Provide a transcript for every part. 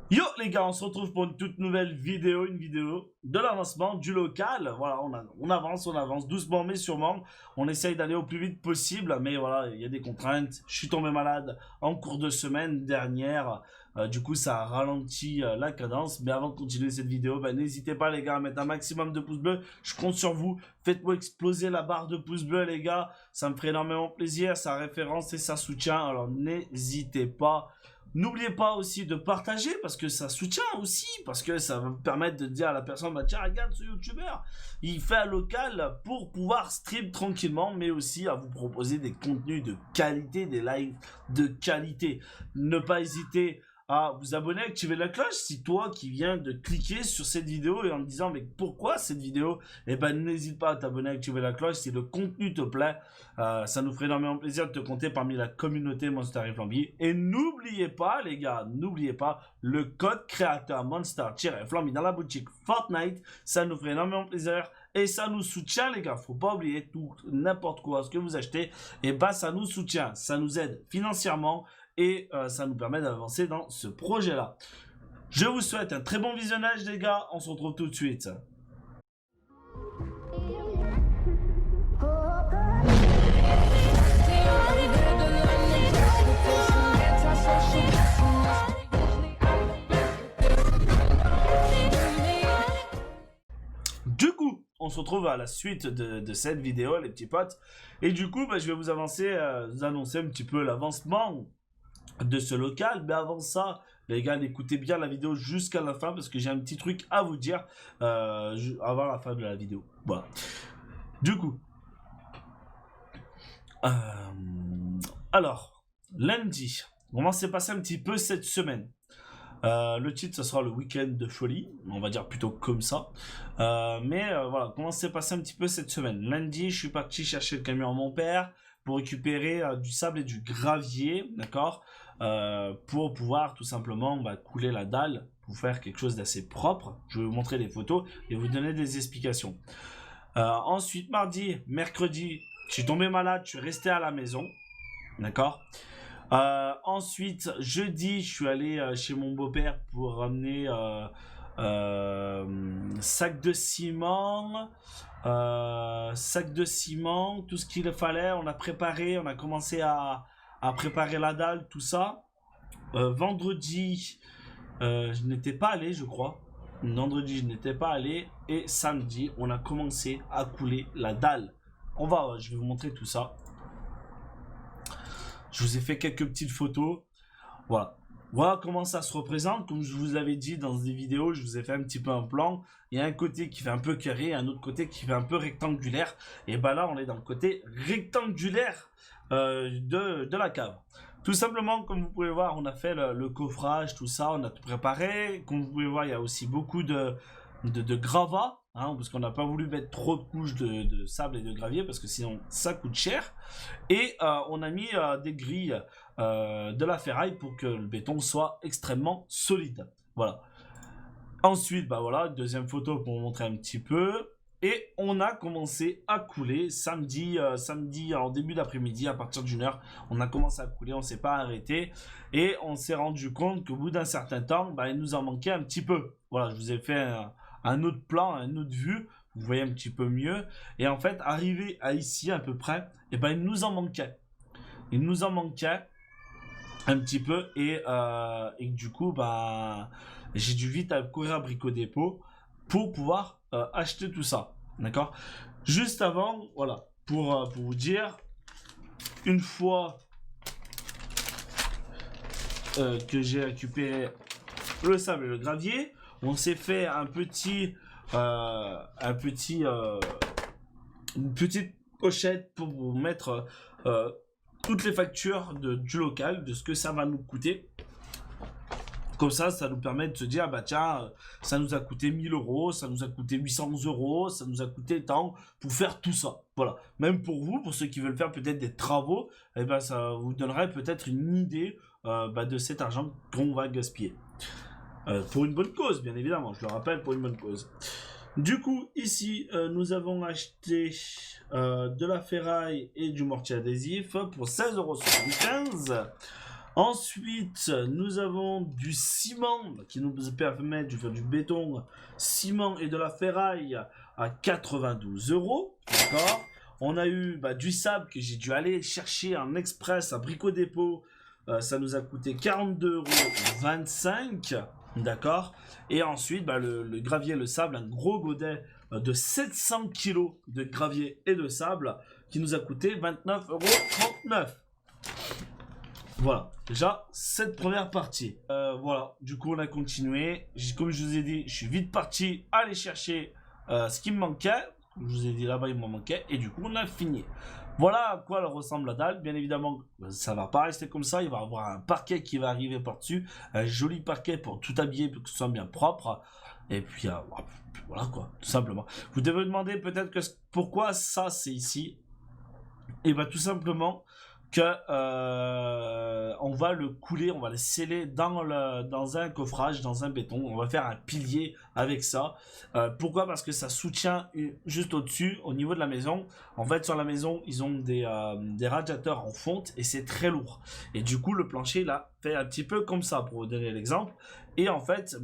Yo les gars, on se retrouve pour une toute nouvelle vidéo, une vidéo de l'avancement du local. Voilà, on avance doucement mais sûrement. On essaye d'aller au plus vite possible, mais voilà, il y a des contraintes. Je suis tombé malade en cours de semaine dernière. Du coup, ça a ralenti la cadence. Mais avant de continuer cette vidéo, n'hésitez pas les gars à mettre un maximum de pouces bleus. Je compte sur vous. Faites-moi exploser la barre de pouces bleus les gars. Ça me ferait énormément plaisir. Ça référence et ça soutient. Alors n'hésitez pas. N'oubliez pas aussi de partager parce que ça soutient aussi, parce que ça va me permettre de dire à la personne, bah tiens, regarde ce youtubeur, il fait un local pour pouvoir stream tranquillement, mais aussi à vous proposer des contenus de qualité, des lives de qualité. Ne pas hésiter à vous abonner, activer la cloche si toi qui viens de cliquer sur cette vidéo et en te disant mais pourquoi cette vidéo, eh ben n'hésite pas à t'abonner, activer la cloche si le contenu te plaît. Ça nous ferait énormément plaisir de te compter parmi la communauté Monster et Flamby. Et n'oubliez pas les gars, n'oubliez pas le code créateur Monster-Flamby dans la boutique Fortnite. Ça nous ferait énormément plaisir. Et ça nous soutient les gars, faut pas oublier tout, n'importe quoi, ce que vous achetez, et bah ça nous soutient, ça nous aide financièrement et ça nous permet d'avancer dans ce projet-là. Je vous souhaite un très bon visionnage les gars, on se retrouve tout de suite. Du coup, on se retrouve à la suite de cette vidéo, les petits potes. Et du coup, je vais vous annoncer un petit peu l'avancement de ce local. Mais avant ça, les gars, écoutez bien la vidéo jusqu'à la fin parce que j'ai un petit truc à vous dire avant la fin de la vidéo. Voilà. Du coup, alors, lundi, comment s'est passé un petit peu cette semaine? Le titre, ce sera le week-end de folie, on va dire plutôt comme ça. Voilà, comment s'est passé un petit peu cette semaine? Lundi, je suis parti chercher le camion à mon père pour récupérer du sable et du gravier, d'accord, pour pouvoir tout simplement couler la dalle, pour faire quelque chose d'assez propre. Je vais vous montrer des photos et vous donner des explications. Ensuite, mardi, mercredi, je suis tombé malade, je suis resté à la maison, d'accord. Ensuite, jeudi, je suis allé chez mon beau-père pour ramener sac de ciment, tout ce qu'il fallait. On a préparé, on a commencé à préparer la dalle, tout ça. Vendredi, je n'étais pas allé, je crois. Vendredi, je n'étais pas allé. Et samedi, on a commencé à couler la dalle. Je vais vous montrer tout ça. Je vous ai fait quelques petites photos. Voilà. Voilà comment ça se représente. Comme je vous l'avais dit dans des vidéos, je vous ai fait un petit peu un plan. Il y a un côté qui fait un peu carré, un autre côté qui fait un peu rectangulaire. Et là, on est dans le côté rectangulaire de la cave. Tout simplement, comme vous pouvez voir, on a fait le coffrage, tout ça, on a tout préparé. Comme vous pouvez voir, il y a aussi beaucoup de gravats, parce qu'on n'a pas voulu mettre trop de couches de sable et de gravier, parce que sinon ça coûte cher. Et on a mis des grilles de la ferraille pour que le béton soit extrêmement solide. Voilà. Ensuite, voilà, deuxième photo pour vous montrer un petit peu. Et on a commencé à couler samedi, en début d'après-midi, à partir d'une heure, on a commencé à couler, on ne s'est pas arrêté. Et on s'est rendu compte qu'au bout d'un certain temps, il nous en manquait un petit peu. Voilà, je vous ai fait un autre plan, une autre vue, vous voyez un petit peu mieux. Et en fait, arrivé à ici à peu près, il nous en manquait. Il nous en manquait un petit peu et du coup, j'ai dû vite courir à Brico Dépôt pour pouvoir acheter tout ça. D'accord? Juste avant, voilà, pour vous dire, une fois que j'ai récupéré le sable et le gravier, on s'est fait une petite pochette pour vous mettre toutes les factures du local, de ce que ça va nous coûter. Comme ça nous permet de se dire, tiens, ça nous a coûté 1000 euros, ça nous a coûté 800 euros, ça nous a coûté tant pour faire tout ça. Voilà. Même pour vous, pour ceux qui veulent faire peut-être des travaux, ça vous donnerait peut-être une idée de cet argent qu'on va gaspiller. Pour une bonne cause, bien évidemment, je le rappelle, pour une bonne cause. Du coup, ici, nous avons acheté de la ferraille et du mortier adhésif pour 16,75 €. Ensuite, nous avons du ciment qui nous permet de faire du béton, ciment et de la ferraille à 92 €. D'accord. On a eu du sable que j'ai dû aller chercher en express à Brico Dépôt. Ça nous a coûté 42,25 €. D'accord. Et ensuite, le gravier et le sable, un gros godet de 700 kg de gravier et de sable qui nous a coûté 29,39 €. Voilà, déjà, cette première partie. Voilà, du coup, on a continué. Comme je vous ai dit, je suis vite parti aller chercher ce qui me manquait. Comme je vous ai dit, là-bas, il m'en manquait. Et du coup, on a fini. Voilà à quoi elle ressemble la dalle. Bien évidemment, ça va pas rester comme ça. Il va y avoir un parquet qui va arriver par-dessus. Un joli parquet pour tout habiller, pour que ce soit bien propre. Et puis, voilà quoi, tout simplement. Vous devez vous demander peut-être pourquoi ça, c'est ici. Et tout simplement que on va le couler, on va le sceller dans un coffrage, dans un béton. On va faire un pilier avec ça. Pourquoi? Parce que ça soutient juste au-dessus, au niveau de la maison. En fait, sur la maison, ils ont des radiateurs en fonte et c'est très lourd. Et du coup, le plancher, là, fait un petit peu comme ça, pour vous donner l'exemple. Et en fait,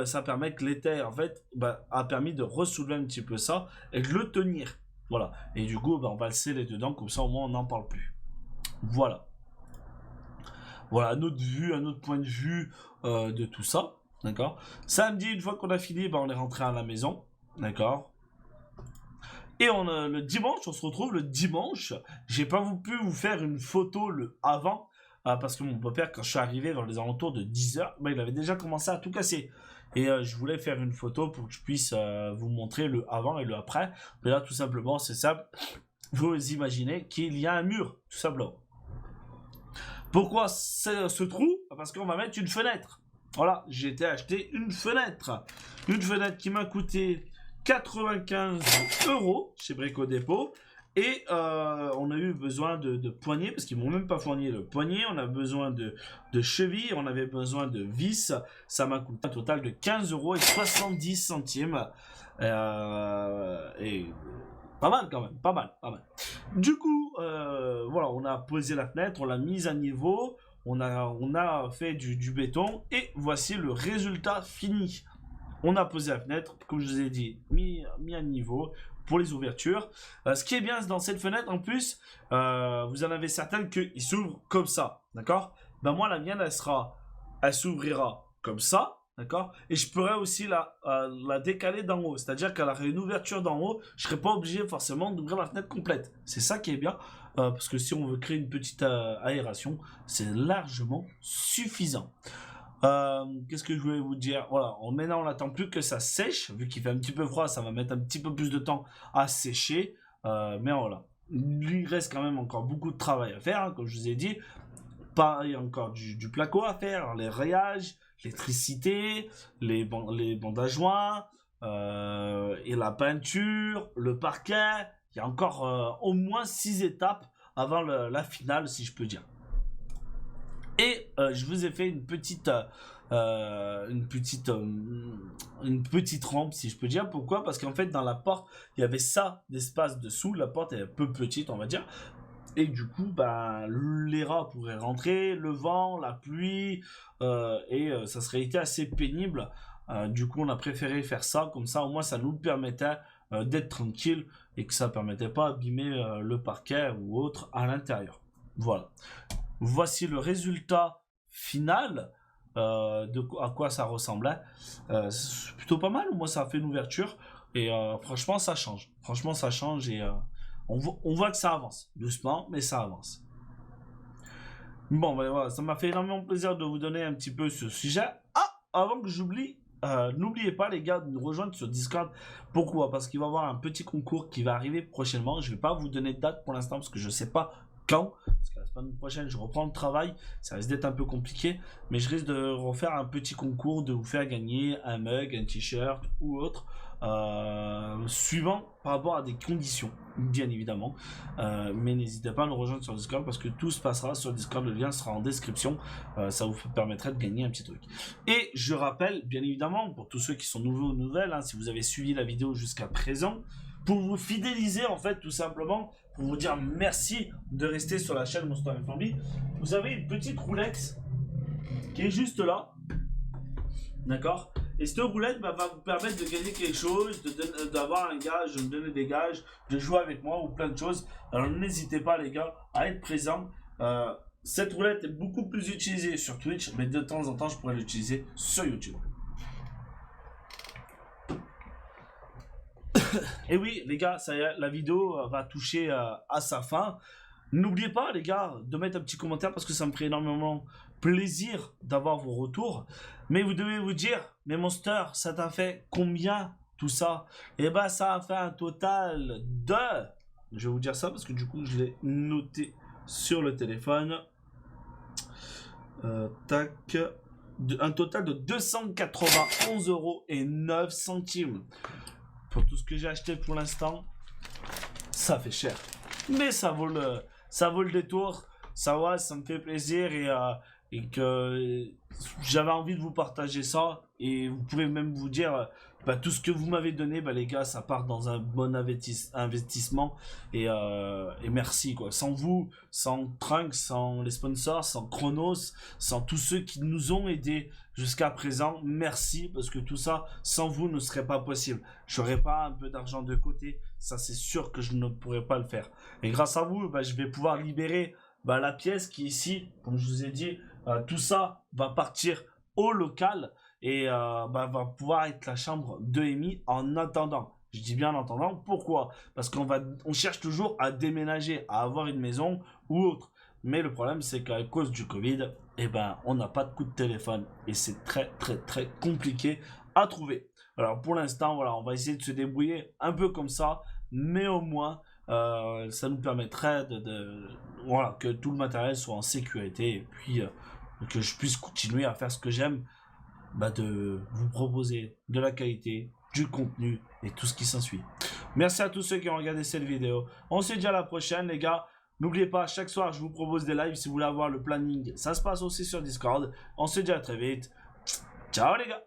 ça permet que l'éther, en fait, a permis de ressoulever un petit peu ça et de le tenir. Voilà. Et du coup, on va le sceller dedans, comme ça, au moins, on n'en parle plus. Voilà. Voilà, un autre point de vue de tout ça. D'accord. Samedi, une fois qu'on a fini, on est rentré à la maison. D'accord. Et le dimanche, on se retrouve le dimanche. J'ai pas pu vous faire une photo le avant. Parce que mon beau-père, quand je suis arrivé vers les alentours de 10 h, il avait déjà commencé à tout casser. Et je voulais faire une photo pour que je puisse vous montrer le avant et le après. Mais là, tout simplement, c'est simple. Vous imaginez qu'il y a un mur, tout simplement. Pourquoi ce trou? Parce qu'on va mettre une fenêtre. Voilà, j'ai été acheter une fenêtre. Une fenêtre qui m'a coûté 95 € chez Brico Dépôt. Et on a eu besoin de poignées, parce qu'ils m'ont même pas fourni le poignet. On a besoin de chevilles, on avait besoin de vis. Ça m'a coûté un total de 15,70 €. Et pas mal quand même, pas mal. Du coup, voilà, on a posé la fenêtre, on l'a mise à niveau, on a fait du béton, et voici le résultat fini. On a posé la fenêtre, comme je vous ai dit, mis à niveau pour les ouvertures. Ce qui est bien dans cette fenêtre, en plus, vous en avez certaines qui s'ouvrent comme ça, d'accord? Moi, la mienne, elle s'ouvrira comme ça. D'accord. Et je pourrais aussi la décaler d'en haut. C'est-à-dire qu'elle aurait une ouverture d'en haut. Je ne serais pas obligé forcément d'ouvrir la fenêtre complète. C'est ça qui est bien. Parce que si on veut créer une petite aération, c'est largement suffisant. Qu'est-ce que je voulais vous dire? Voilà. Maintenant, on n'attend plus que ça sèche. Vu qu'il fait un petit peu froid, ça va mettre un petit peu plus de temps à sécher. Mais voilà. Il reste quand même encore beaucoup de travail à faire. Hein, comme je vous ai dit. Il y a encore du placo à faire. Les rayages. L'électricité, les bandes à joints, et la peinture, le parquet. Il y a encore au moins 6 étapes avant la finale, si je peux dire. Et je vous ai fait une petite rampe, si je peux dire. Pourquoi? Parce qu'en fait, dans la porte, il y avait ça d'espace dessous. La porte est un peu petite, on va dire. Et du coup, les rats pourraient rentrer, le vent, la pluie, et ça serait été assez pénible. Du coup, on a préféré faire ça, comme ça, au moins, ça nous permettait d'être tranquille et que ça ne permettait pas d'abîmer le parquet ou autre à l'intérieur. Voilà. Voici le résultat final à quoi ça ressemblait. C'est plutôt pas mal. Moi, ça a fait une ouverture et franchement, ça change. Franchement, ça change et on voit que ça avance, doucement, mais ça avance. Bon, voilà, ça m'a fait énormément plaisir de vous donner un petit peu ce sujet. Avant que j'oublie, n'oubliez pas les gars de nous rejoindre sur Discord. Pourquoi? Parce qu'il va y avoir un petit concours qui va arriver prochainement. Je ne vais pas vous donner de date pour l'instant parce que je ne sais pas quand. Parce que la semaine prochaine, je reprends le travail. Ça risque d'être un peu compliqué. Mais je risque de refaire un petit concours, de vous faire gagner un mug, un t-shirt ou autre. Suivant par rapport à des conditions, bien évidemment. Mais n'hésitez pas à nous rejoindre sur Discord parce que tout se passera sur Discord. Le lien sera en description. Ça vous permettrait de gagner un petit truc. Et je rappelle, bien évidemment, pour tous ceux qui sont nouveaux ou nouvelles, si vous avez suivi la vidéo jusqu'à présent, pour vous fidéliser, en fait, tout simplement, pour vous dire merci de rester sur la chaîne Monster FNB. Vous avez une petite roulette qui est juste là. D'accord? Et cette roulette va vous permettre de gagner quelque chose, d'avoir un gage, de me donner des gages, de jouer avec moi ou plein de choses. Alors n'hésitez pas les gars à être présents. Cette roulette est beaucoup plus utilisée sur Twitch, mais de temps en temps je pourrais l'utiliser sur YouTube. Et oui les gars, ça y est, la vidéo va toucher à sa fin. N'oubliez pas les gars de mettre un petit commentaire parce que ça me ferait énormément plaisir d'avoir vos retours. Mais vous devez vous dire, mais Monster, ça t'a fait combien tout ça? Et ben ça a fait un total de... Je vais vous dire ça parce que du coup je l'ai noté sur le téléphone. Tac. Un total de 291,09 € pour tout ce que j'ai acheté pour l'instant. Ça fait cher. Mais ça vaut le détour. Ça me fait plaisir et que j'avais envie de vous partager ça. Et vous pouvez même vous dire, tout ce que vous m'avez donné, les gars, ça part dans un bon investissement. Et merci, quoi. Sans vous, sans Trunks, sans les sponsors, sans Chronos, sans tous ceux qui nous ont aidés jusqu'à présent, merci. Parce que tout ça, sans vous, ne serait pas possible. Je n'aurais pas un peu d'argent de côté. Ça, c'est sûr que je ne pourrais pas le faire. Et grâce à vous, je vais pouvoir libérer la pièce qui est ici. Comme je vous ai dit, tout ça va partir au local et va pouvoir être la chambre de Amy en attendant. Je dis bien en attendant. Pourquoi? Parce qu'on cherche toujours à déménager, à avoir une maison ou autre. Mais le problème, c'est qu'à cause du Covid, on n'a pas de coup de téléphone et c'est très compliqué à trouver. Alors pour l'instant, voilà, on va essayer de se débrouiller un peu comme ça, mais au moins ça nous permettrait voilà, que tout le matériel soit en sécurité et puis que je puisse continuer à faire ce que j'aime, de vous proposer de la qualité, du contenu et tout ce qui s'ensuit. Merci à tous ceux qui ont regardé cette vidéo. On se dit à la prochaine les gars. N'oubliez pas, chaque soir je vous propose des lives si vous voulez avoir le planning. Ça se passe aussi sur Discord. On se dit à très vite. Ciao les gars.